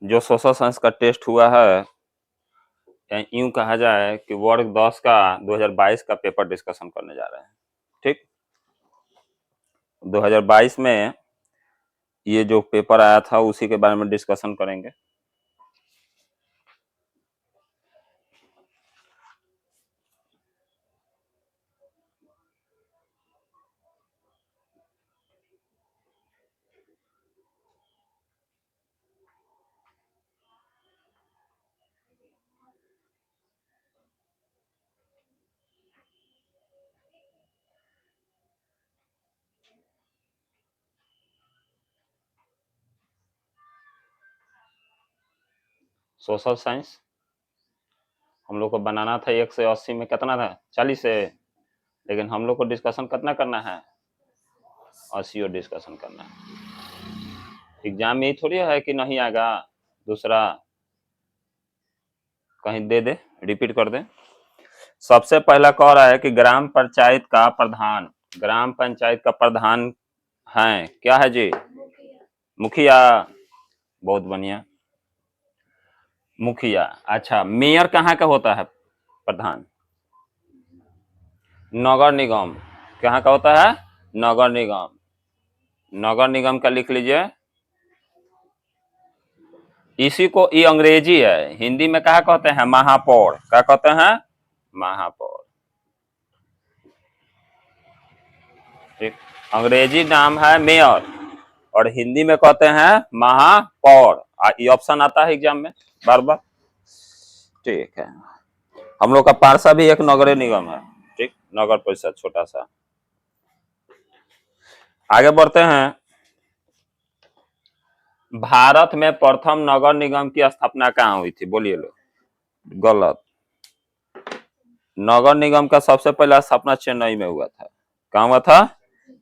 जो social science का test हुआ है, या यूं कहा जाए कि वर्ग 10 का 2022 का पेपर डिस्कशन करने जा रहे हैं। ठीक, 2022 में ये जो पेपर आया था उसी के बारे में डिस्कशन करेंगे। सोशल साइंस हम लोग को बनाना था 1 से 80 में, कितना था, 40 से, लेकिन हम लोग को डिस्कशन कितना करना है, 80 डिस्कशन करना है। एग्जाम में ये थोड़ी है कि नहीं आएगा, दूसरा कहीं दे दे, रिपीट कर दे। सबसे पहला कह रहा है कि ग्राम पंचायत का प्रधान, ग्राम पंचायत का प्रधान है क्या है जी, मुखिया। बहुत बढ़िया, मुखिया। अच्छा, मेयर कहाँ का होता है प्रधान, नगर निगम। कहाँ का होता है, नगर निगम। नगर निगम का लिख लीजिए। इसी को, ये अंग्रेजी है, हिंदी में क्या कहते हैं, महापौर। क्या कहते हैं, महापौर। ठीक, अंग्रेजी नाम है मेयर और हिंदी में कहते हैं महापौर। ये ऑप्शन आता है एग्जाम में बार बार। ठीक है, हम लोग का पारसा भी एक नगर निगम है। ठीक, नगर परिषद छोटा सा। आगे बढ़ते हैं। भारत में प्रथम नगर निगम की स्थापना कहाँ हुई थी, बोलिए लोग। गलत। नगर निगम का सबसे पहला स्थापना चेन्नई में हुआ था। कहाँ हुआ था,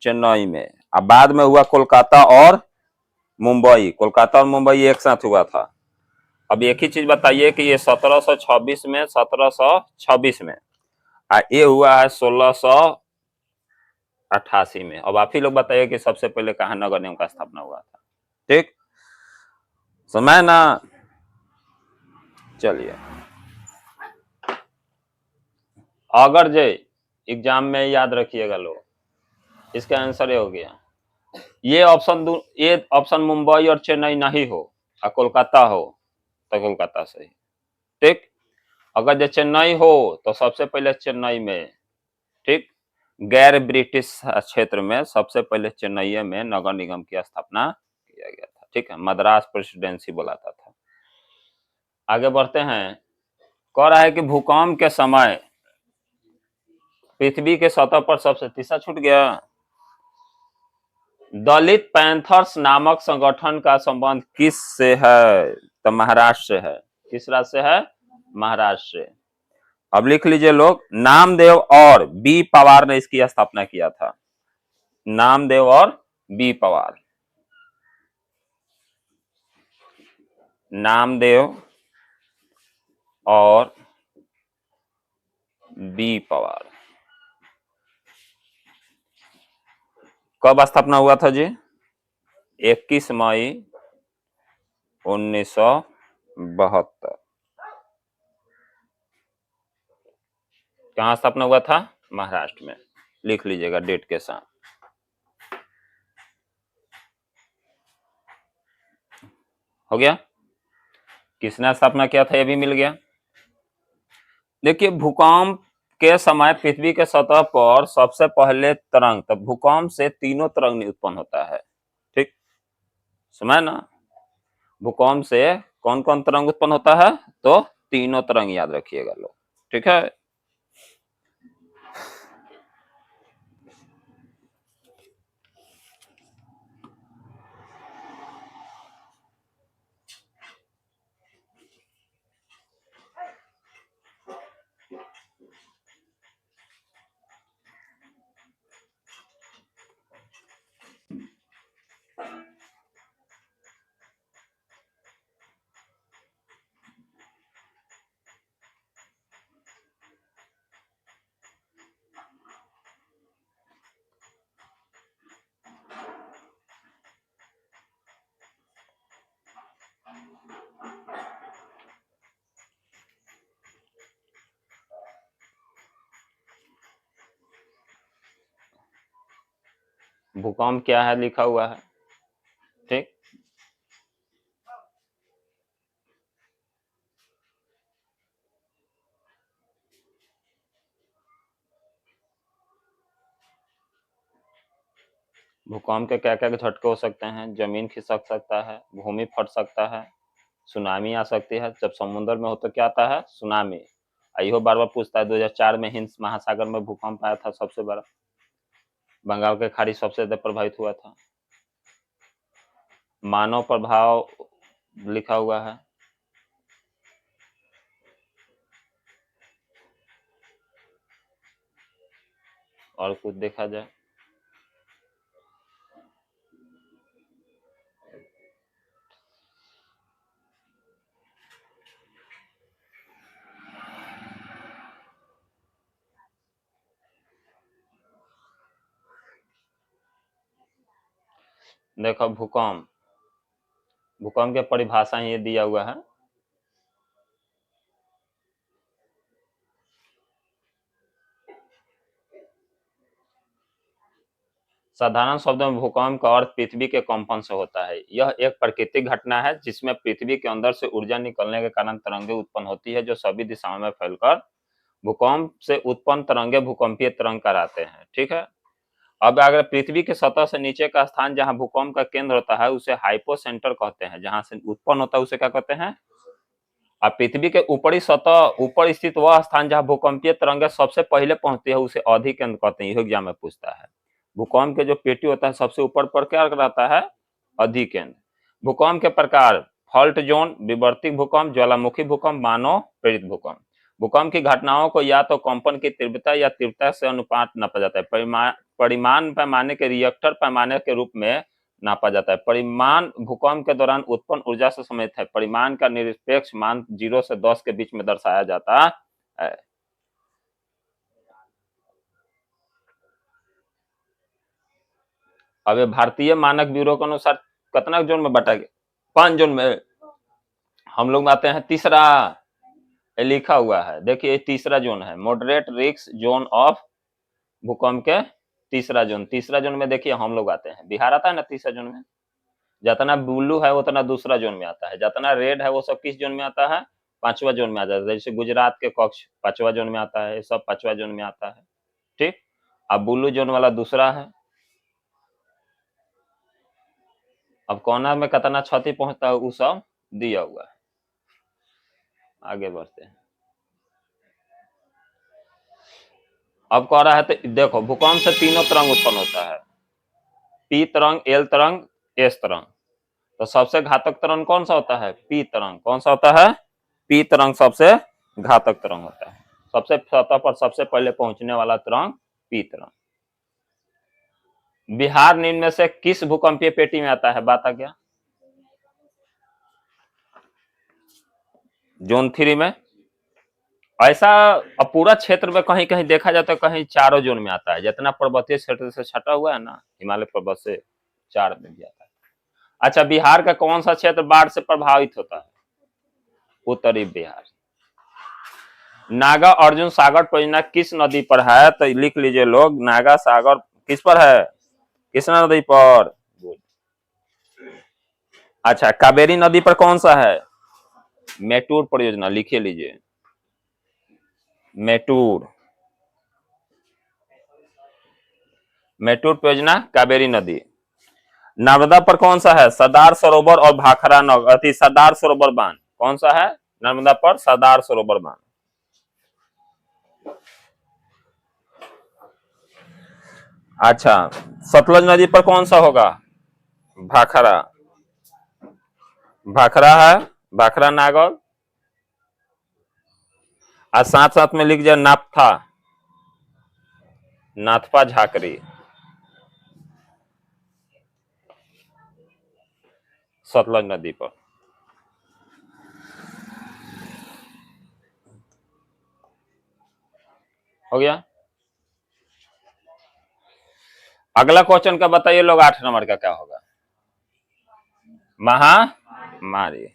चेन्नई में। अब बाद में हुआ कोलकाता और मुंबई। कोलकाता और मुंबई एक साथ हुआ था। अब एक ही चीज बताइए कि ये 1726 में, 1726 में, ये हुआ है 1688 में। अब आप ही लोग बताइए कि सबसे पहले कहाँ नगर निगम का स्थापना हुआ था। ठीक, समय ना, चलिए। अगर जे एग्जाम में याद रखिएगा लोग, इसका आंसर ये हो गया। ये ऑप्शन मुंबई और चेन्नई नहीं हो और कोलकाता हो तो कोलकाता सही। ठीक, अगर जो चेन्नई हो तो सबसे पहले चेन्नई में। ठीक, गैर ब्रिटिश क्षेत्र में सबसे पहले चेन्नई में नगर निगम की स्थापना किया गया था। ठीक है, मद्रास प्रेसिडेंसी बुलाता था। आगे बढ़ते हैं। कह रहा है कि भूकंप के समय पृथ्वी के सतह पर सबसे, तीसरा छूट गया। दलित पैंथर्स नामक संगठन का संबंध किस से है, तो महाराष्ट्र से है। किस राज्य से है, महाराष्ट्र से। अब लिख लीजिए लोग, नामदेव और बी पवार ने इसकी स्थापना किया था। नामदेव और बी पवार। नामदेव और बी पवार। कब स्थापना हुआ था जी, 21 मई 1972। कहाँ स्थापना हुआ था, महाराष्ट्र में। लिख लीजिएगा डेट के साथ। हो गया, किसने स्थापना किया था, ये भी मिल गया। देखिए, भूकंप के समय पृथ्वी के सतह पर सबसे पहले तरंग, तो भूकंप से तीनों तरंग उत्पन्न होता है। ठीक, समझ ना, भूकंप से कौन कौन तरंग उत्पन्न होता है, तो तीनों तरंग याद रखिएगा लोग। ठीक है, भूकंप क्या है लिखा हुआ है, ठीक। भूकंप के क्या क्या झटके हो सकते हैं? जमीन खिसक सकता है, भूमि फट सकता है, सुनामी आ सकती है। जब समुद्र में हो तो क्या आता है? सुनामी। इहो बार बार पूछता है। 2004 में हिंद महासागर में भूकंप आया था सबसे बड़ा। बंगाल की खाड़ी सबसे ज्यादा प्रभावित हुआ था। मानव प्रभाव लिखा हुआ है। और कुछ देखा जाए? देखो भूकंप, भूकंप के परिभाषा ये दिया हुआ है। साधारण शब्दों में भूकंप का अर्थ पृथ्वी के कंपन से होता है। यह एक प्राकृतिक घटना है जिसमें पृथ्वी के अंदर से ऊर्जा निकलने के कारण तरंगें उत्पन्न होती है जो सभी दिशाओं में फैलकर भूकंप से उत्पन्न तरंगे भूकंपीय तरंग कराते हैं, ठीक है। अब अगर पृथ्वी के सतह से नीचे का स्थान जहां भूकंप का केंद्र होता है उसे हाइपोसेंटर कहते हैं। जहां से उत्पन्न होता है उसे क्या कहते हैं? और पृथ्वी के ऊपरी सतह ऊपर स्थित वह स्थान जहां भूकंपीय तरंगे सबसे पहले पहुंचती है उसे अधिकेंद्र कहते हैं। यह एग्जाम में पूछता है। भूकंप के जो पेटी होता है सबसे ऊपर पर क्या रहता है? अधिकेंद्र। भूकंप के प्रकार: फॉल्ट जोन, विवर्तिक भूकंप, ज्वालामुखी भूकंप, मानव प्रेरित भूकंप। भूकंप की घटनाओं को या तो कंपन की तीव्रता या तीव्रता से अनुपात नापा जाता है। परिमाण पैमाने के रिएक्टर पैमाने के रूप में नापा जाता है। परिमाण भूकंप के दौरान उत्पन्न ऊर्जा से संबंधित है। परिमाण का निरपेक्ष मान 0 से 10 के बीच में दर्शाया जाता है। अब भारतीय मानक ब्यूरो के अनुसार कितना जोन में बांटा गया? 5 जोन में। हम लोग आते हैं तीसरा, लिखा हुआ है देखिए तीसरा जोन है मॉडरेट रिस्क जोन ऑफ भूकंप के तीसरा जोन। तीसरा जोन में देखिए हम लोग आते हैं, बिहार आता है ना तीसरा जोन में। जितना ब्लू है उतना दूसरा जोन में आता है, जितना रेड है वो सब किस जोन में आता है? 5वां जोन में आ जाता है। जैसे गुजरात के कक्ष 5वां जोन में आता है, सब 5वां जोन में आता है, ठीक। अब ब्लू जोन वाला दूसरा है। अब कोना में कितना क्षति पहुंचता है वो सब दिया हुआ है। आगे बढ़ते हैं। अब कह रहा है तो देखो भूकंप से तीनों तरंग उत्पन्न होता है, पी तरंग, एल तरंग, एस तरंग। तो सबसे घातक तरंग कौन सा होता है? पी तरंग। कौन सा होता है? पी तरंग सबसे घातक तरंग होता है। सबसे सतह पर सबसे पहले पहुंचने वाला तरंग पी तरंग। बिहार निम्न में से किस भूकंपीय पेटी में आता है? बात आ गया जोन 3 में। ऐसा अब पूरा क्षेत्र में कहीं कहीं देखा जाता है, कहीं चारों जोन में आता है। जितना पर्वतीय क्षेत्र से छटा हुआ है ना, हिमालय पर्वत से 4 में भी आता है। अच्छा, बिहार का कौन सा क्षेत्र बाढ़ से प्रभावित होता है? उत्तरी बिहार। नागा अर्जुन सागर परियोजना किस नदी पर है? तो लिख लीजिए लोग, नागा सागर किस पर है? कृष्णा नदी पर। अच्छा, कावेरी नदी पर कौन सा है? मेटूर परियोजना, लिखे लीजिए मेटूर। मेटूर परियोजना कावेरी नदी। नर्मदा पर कौन सा है? सरदार सरोवर और भाखरा नगर, सरदार सरोवर बांध। कौन सा है नर्मदा पर? सरदार सरोवर बांध। अच्छा, सतलज नदी पर कौन सा होगा? भाखरा। भाखरा है, भाखरा नागौर। और साथ साथ में लिख जाए नापथा, नाथपा झाकरी। सतलज नदी पर। हो गया। अगला क्वेश्चन का बताइए लोग, 8 नंबर का क्या होगा? महामारी।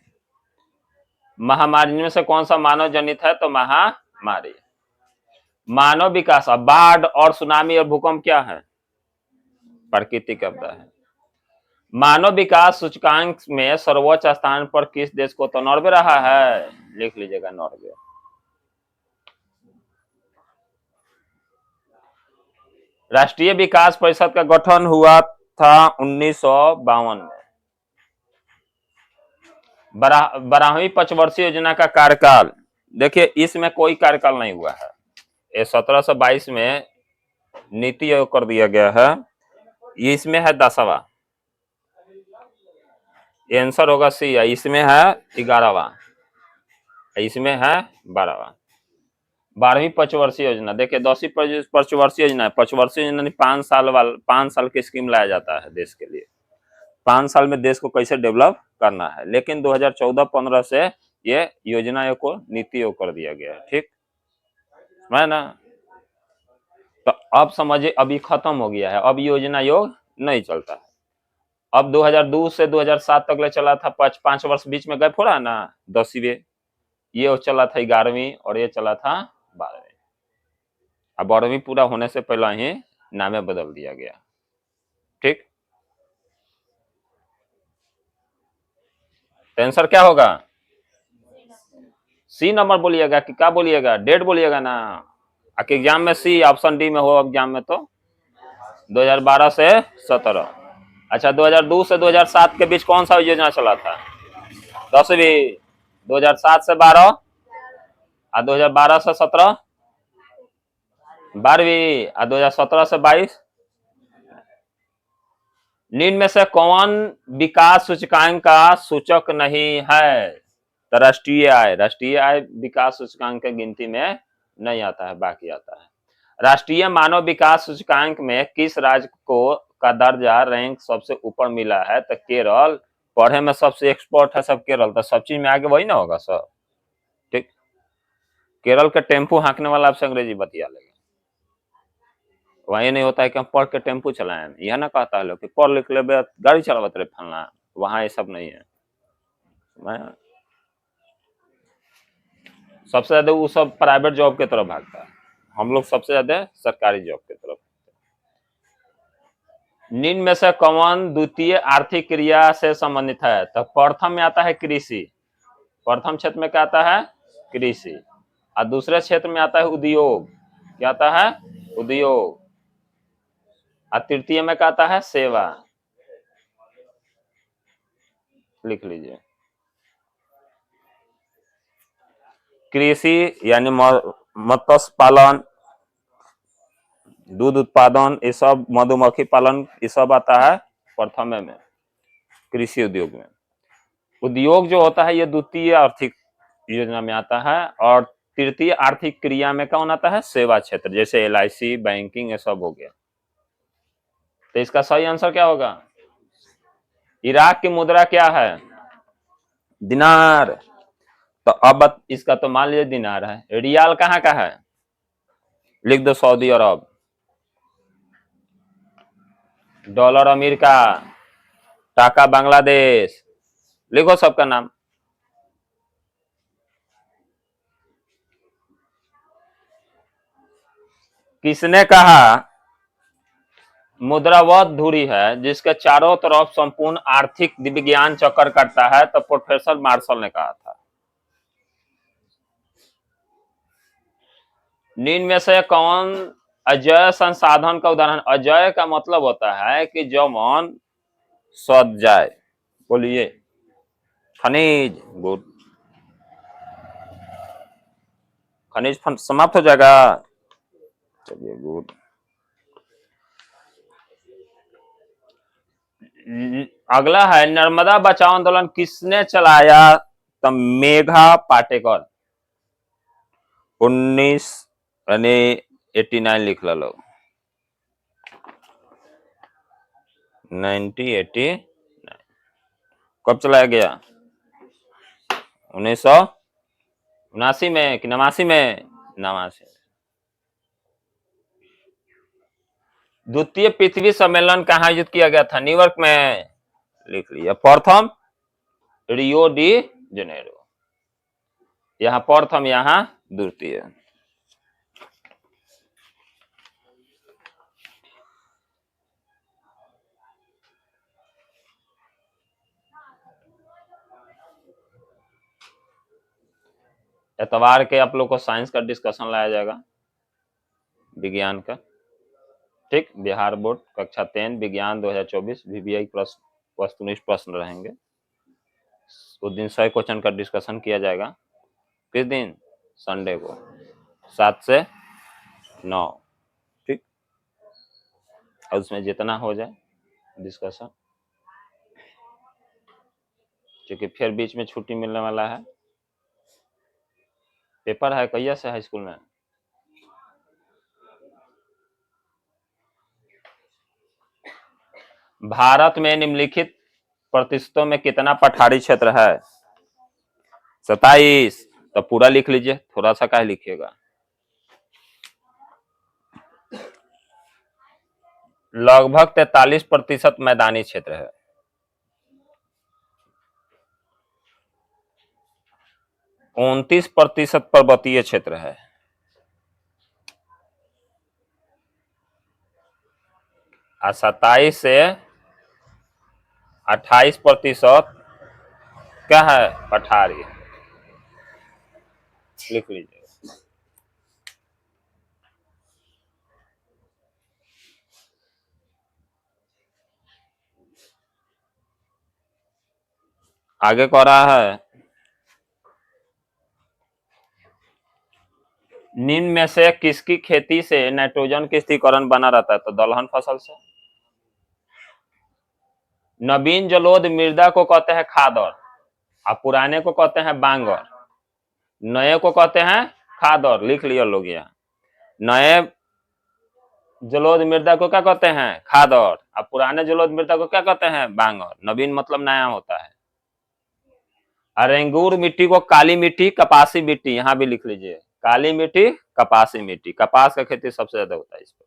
महामारी में से कौन सा मानव जनित है? तो महामारी। मानव विकास। अब बाढ़ और सुनामी और भूकंप क्या है? प्राकृतिक आपदा है। मानव विकास सूचकांक में सर्वोच्च स्थान पर किस देश को, तो नॉर्वे रहा है, लिख लीजिएगा नॉर्वे। राष्ट्रीय विकास परिषद का गठन हुआ था 1952 में। 12वीं पंचवर्षीय योजना का कार्यकाल, देखिए इसमें कोई कार्यकाल नहीं हुआ है, ये 1722 में नीति आयोग कर दिया गया है, ये इसमें है 10वां, ये आंसर होगा सी, इसमें है 11वां, इसमें है 12वां। 12वीं पंचवर्षीय योजना, देखिए 10वीं पंचवर्षीय योजना है, पंचवर्षीय योजना 5 साल की स्कीम लाया जाता है देश के लिए, 5 साल में देश को कैसे डेवलप करना है, लेकिन 2014-15 से ये योजना आयोग को नीति आयोग कर दिया गया है, ठीक है ना। तो अब समझिए अभी खत्म हो गया है, अब योजना आयोग नहीं चलता है। अब 2002 से 2007 तक ले चला था, 5 वर्ष बीच में गैप हो रहा है ना, 10वीं, ये चला था 11वीं और ये चला था 12वीं। अब 12वीं पूरा होने से पहले ही नामे बदल दिया गया, ठीक। तो आंसर क्या होगा, सी नंबर बोलिएगा कि क्या बोलिएगा, डेट बोलिएगा ना। आके एग्जाम में सी, ऑप्शन डी में हो एग्जाम में तो 2012 से 17। अच्छा 2002 से 2007 के बीच कौन सा योजना चला था, 10वीं, 2007 से 12 और 2012 से 17 12वीं और 2017 से 22। निम्न में से कौन विकास सूचकांक का सूचक नहीं है, तो राष्ट्रीय आय विकास सूचकांक के गिनती में नहीं आता है, बाकी आता है। राष्ट्रीय मानव विकास सूचकांक में किस राज्य को का दर्जा रैंक सबसे ऊपर मिला है, तो केरल, पढ़े में सबसे एक्सपर्ट है सब केरल, तो सब चीज में आगे वही ना होगा सर, ठीक। केरल के टेम्पू हाँकने वाला आपसे अंग्रेजी बतिया लेगा, वही नहीं होता है कि हम पढ़ के टेम्पू चलाएं, यह ना कहता है लोग कि पढ़ लिख ले गाड़ी चलावत रहे फलना, वहां ये सब नहीं है। सबसे ज्यादा वो सब प्राइवेट जॉब की तरफ भागता है, हम लोग सबसे ज्यादा सरकारी जॉब की तरफ। निम्न में से कौन द्वितीय आर्थिक क्रिया से संबंधित है, तो प्रथम में आता है कृषि, प्रथम क्षेत्र में क्या आता है, कृषि, और दूसरे क्षेत्र में आता है उद्योग, क्या आता है, उद्योग, और तृतीय में क्या आता है, सेवा, लिख लीजिए। कृषि यानी मत्स्य पालन, दूध उत्पादन, ये सब, मधुमक्खी पालन, ये सब आता है प्रथम में, कृषि उद्योग में। उद्योग जो होता है ये द्वितीय आर्थिक योजना में आता है, और तृतीय आर्थिक क्रिया में कौन आता है, सेवा क्षेत्र, जैसे LIC, बैंकिंग, ये सब हो गया। तो इसका सही आंसर क्या होगा, इराक की मुद्रा क्या है, दिनार। तो अब इसका तो मान लीजिए दिनार है। रियाल कहाँ का है, लिख दो सऊदी अरब। डॉलर अमेरिका, टाका बांग्लादेश, लिखो सबका नाम। किसने कहा मुद्रा वह धुरी है जिसके चारों तरफ संपूर्ण आर्थिक विज्ञान चक्कर करता है, तो प्रोफेसर मार्शल ने कहा था। निम्न में से कौन अजय संसाधन का उदाहरण, अजय का मतलब होता है कि जो मन सद जाए, बोलिए, खनिज, गुड, खनिज समाप्त हो जाएगा, चलिए गुड। अगला है नर्मदा बचाओ आंदोलन किसने चलाया, तो मेघा पाटेकर, 1989 लिख लो, 1989 कब चलाया गया, 1979 में कि 89 में, 89। द्वितीय पृथ्वी सम्मेलन कहाँ आयोजित किया गया था, न्यूयॉर्क में, लिख लिया। प्रथम रियो डी जेनेरो, यहाँ प्रथम, यहाँ द्वितीय। एतवार के आप लोग को साइंस का डिस्कशन लाया जाएगा, विज्ञान का, ठीक। बिहार बोर्ड कक्षा 10 विज्ञान 2024 VBI प्रश्न वस्तुनिष्ठ प्रश्न रहेंगे। उस दिन 100 क्वेश्चन का डिस्कशन किया जाएगा। किस दिन? संडे को 7 से 9, ठीक। और उसमें जितना हो जाए डिस्कशन, क्योंकि फिर बीच में छुट्टी मिलने वाला है। पेपर है कहिया से हाई स्कूल में? भारत में निम्नलिखित प्रतिशतों में कितना पठारी क्षेत्र है? 27। तो पूरा लिख लीजिए, थोड़ा सा क्या लिखिएगा। लगभग 43% मैदानी क्षेत्र है। 29% पर्वतीय क्षेत्र है। और 27 से 28% क्या है? पठारी। लिख लीजिए। आगे कह रहा है, निम्न में से किसकी खेती से नाइट्रोजन की स्थिरीकरण बना रहता है? तो दलहन फसल से। नवीन जलोढ़ मृदा को कहते हैं खादर, और पुराने को कहते हैं बांगर। नए को कहते हैं खादर, लिख लिया लोग यहाँ। नए जलोढ़ मृदा को क्या कहते हैं? खादर। और पुराने जलोढ़ मृदा को क्या कहते हैं? बांगर। नवीन मतलब नया होता है। और अंगूर मिट्टी को काली मिट्टी, कपासी मिट्टी, यहां भी लिख लीजिए। काली मिट्टी, कपासी मिट्टी। कपास का खेती सबसे ज्यादा होता है इस पर।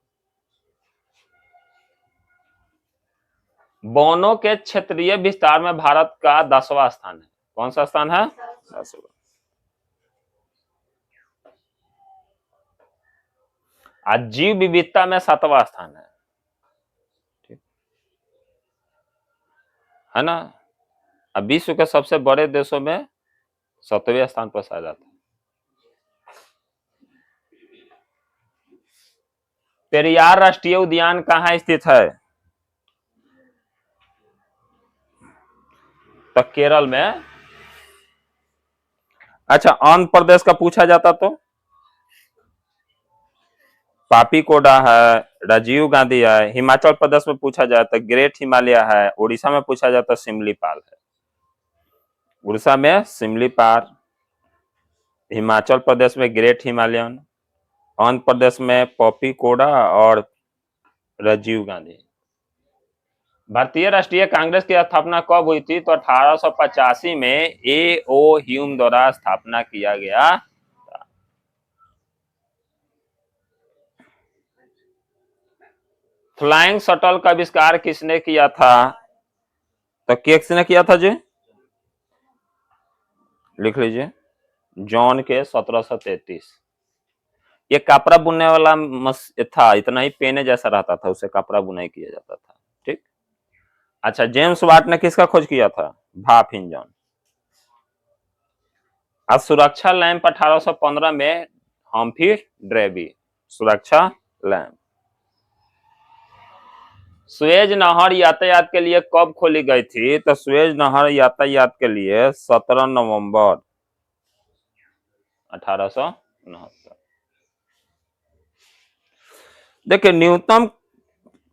वनों के क्षेत्रीय विस्तार में भारत का 10वां स्थान है। कौन सा स्थान है? 10वां। आज जीव विविधता में 7वां स्थान है, ठीक है ना। अब विश्व के सबसे बड़े देशों में 7वें स्थान पर पाया जाता है। पेरियार राष्ट्रीय उद्यान कहाँ स्थित है? तो केरल में। अच्छा, आंध्र प्रदेश का पूछा जाता तो पापीकोडा है, राजीव गांधी है। हिमाचल प्रदेश में पूछा जाए तो ग्रेट हिमालय है। उड़ीसा में पूछा जाता तो सिमलीपाल है। उड़ीसा में सिमलीपाल, हिमाचल प्रदेश में ग्रेट हिमालयन, आंध्र प्रदेश में पपीकोडा और राजीव गांधी। भारतीय राष्ट्रीय कांग्रेस की स्थापना कब हुई थी? तो 1885 में A.O. ह्यूम द्वारा स्थापना किया गया। फ्लाइंग शटल का आविष्कार किसने किया था? तो किसने किया था जी? लिख लीजिए, जॉन के 1733। ये कपड़ा बुनने वाला था, इतना ही पेने जैसा रहता था, उसे कपड़ा बुनाई किया जाता था, ठीक। अच्छा, जेम्स वाट ने किसका खोज किया था? भाप इंजन। आज सुरक्षा लैंप 1815 में हम्फ्री डेवी। सुरक्षा लैंप। सुएज नहर यातायात के लिए कब खोली गई थी? तो सुएज नहर यातायात के लिए 17 नवंबर 1869। देखिए, न्यूनतम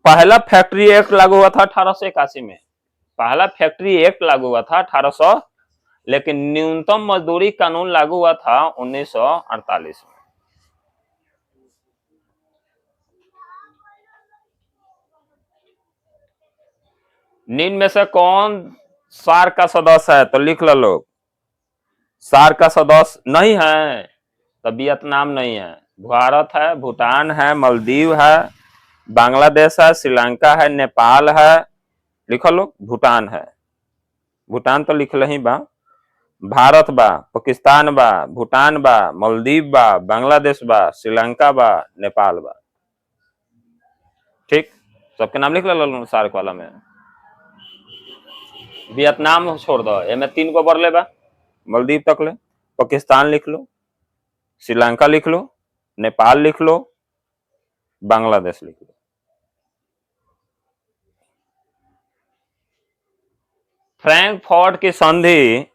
पहला फैक्ट्री एक्ट लागू हुआ था 1881 में। पहला फैक्ट्री एक्ट लागू हुआ था 1800, लेकिन न्यूनतम मजदूरी कानून लागू हुआ था 1948 में। निम्न में से कौन सार्क का सदस्य है? तो लिख लो लोग। सार्क का सदस्य नहीं है तो वियतनाम नहीं है, भारत है, भूटान है, मालदीव है, बांग्लादेश है, श्रीलंका है, नेपाल है। लिखो लोग, भूटान है। भूटान तो लिख ही बा। भारत बा, पाकिस्तान बा, भूटान बा, मालदीव बा, बांग्लादेश बा, श्रीलंका बा, नेपाल बा, ठीक। सबके नाम लिख लो सार्क वाला में। वियतनाम छोड़ दो, एमे 3 गो बढ़ले बा, मालदीव तक ले। पाकिस्तान लिख लो, श्रीलंका लिख लो, नेपाल लिख लो, बांग्लादेश लिख लो। फ्रैंकफर्ट की संधि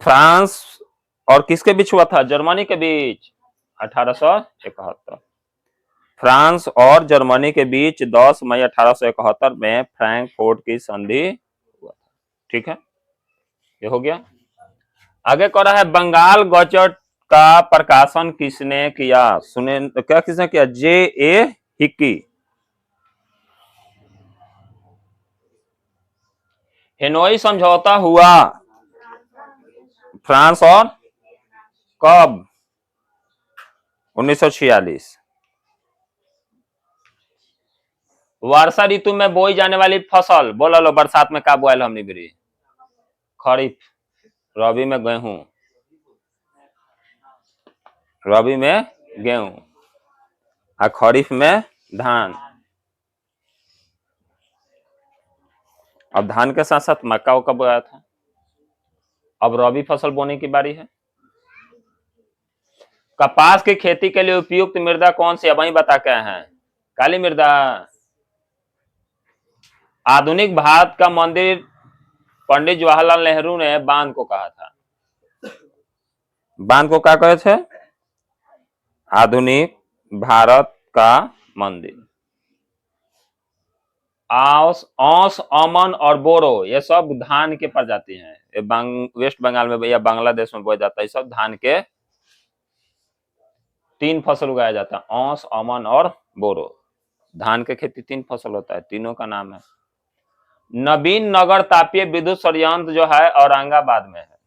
फ्रांस और किसके बीच हुआ था? जर्मनी के बीच 1871। फ्रांस और जर्मनी के बीच 10 मई 1871 में फ्रैंकफर्ट की संधि हुआ था। ठीक है, ये हो गया। आगे कह रहा है बंगाल गजट का प्रकाशन किसने किया? सुने क्या किसने किया? J.A. हिक्की। हेनोई समझौता हुआ फ्रांस और कब? 1946। वर्षा ऋतु में बोई जाने वाली फसल बोला लो, बरसात में का बोआल हमने भी? खरीफ। रबी में गेहूं, रबी में गेहूं और खरीफ में धान। अब धान के साथ साथ मक्का उक्का बोया था। अब रबी फसल बोने की बारी है। कपास की खेती के लिए उपयुक्त मृदा कौन सी है? वही बता के हैं, काली मृदा। आधुनिक भारत का मंदिर पंडित जवाहरलाल नेहरू ने बांध को कहा था। बांध को क्या कहे थे? आधुनिक भारत का मंदिर। औस, अमन और बोरो ये सब धान के प्रजाति हैं। ये वेस्ट बंगाल में या बांग्लादेश में बोया जाता है। सब धान के 3 फसल उगाया जाता है, औस, अमन और बोरो। धान के खेती 3 फसल होता है, तीनों का नाम है। नवीन नगर तापीय विद्युत संयंत्र जो है औरंगाबाद में है।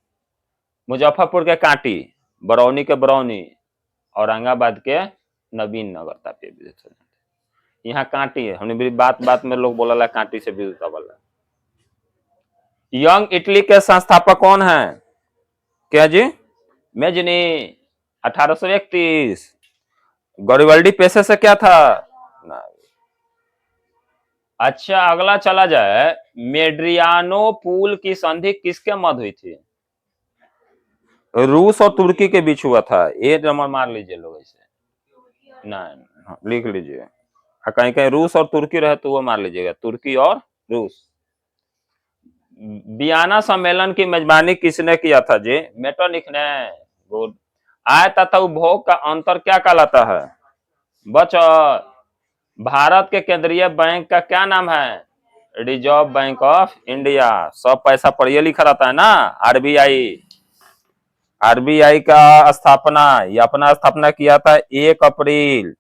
मुजफ्फरपुर के कांटी, बरौनी के बरौनी, औरंगाबाद के नवीन नगर तापीय विद्युत संयंत्र। यहाँ कांटी है। हमने भी बात बात में लोग बोला कांटी से विद्युत वाला। यंग इटली के संस्थापक कौन है? क्या जी? मेजनी, 1831। गरिबल्डी पेशे से क्या था? अच्छा, अगला चला जाए। मेड्रियानो पुल की संधि किसके मध्य हुई थी? रूस और तुर्की के बीच हुआ था। ये नंबर मार लीजिए लोग ऐसे। नहीं, लिख लीजिए। कहीं कहीं रूस और तुर्की रहे तो वो मार लीजिएगा, तुर्की और रूस। वियना सम्मेलन की मेजबानी किसने किया था जी? मेटरनिख ने। गुड। आय तथा उपभोग का अंतर क्या कहलाता है? बचत। भारत के केंद्रीय बैंक का क्या नाम है? Reserve bank of India. सब पैसा पर ये लिखा रहता है ना, आरबीआई। आरबीआई का स्थापना, ये अपना स्थापना किया था 1 अप्रैल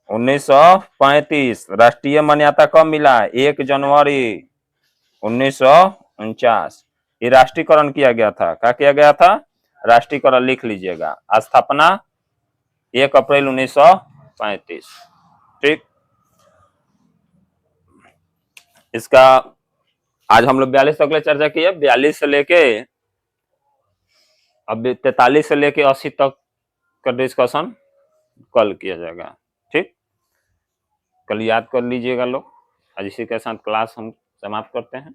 1935। राष्ट्रीय मान्यता कब मिला? 1 जनवरी 1949। ये राष्ट्रीयकरण किया गया था। क्या किया गया था? राष्ट्रीयकरण लिख लीजिएगा। स्थापना 1 अप्रैल 1935। ठीक। इसका आज हम लोग 42 तक चर्चा की है। 42 से लेके अब 43 से लेके 80 तक का डिस्कशन कल किया जाएगा। ठीक, कल याद कर लीजिएगा लोग। आज इसी के साथ क्लास हम समाप्त करते हैं।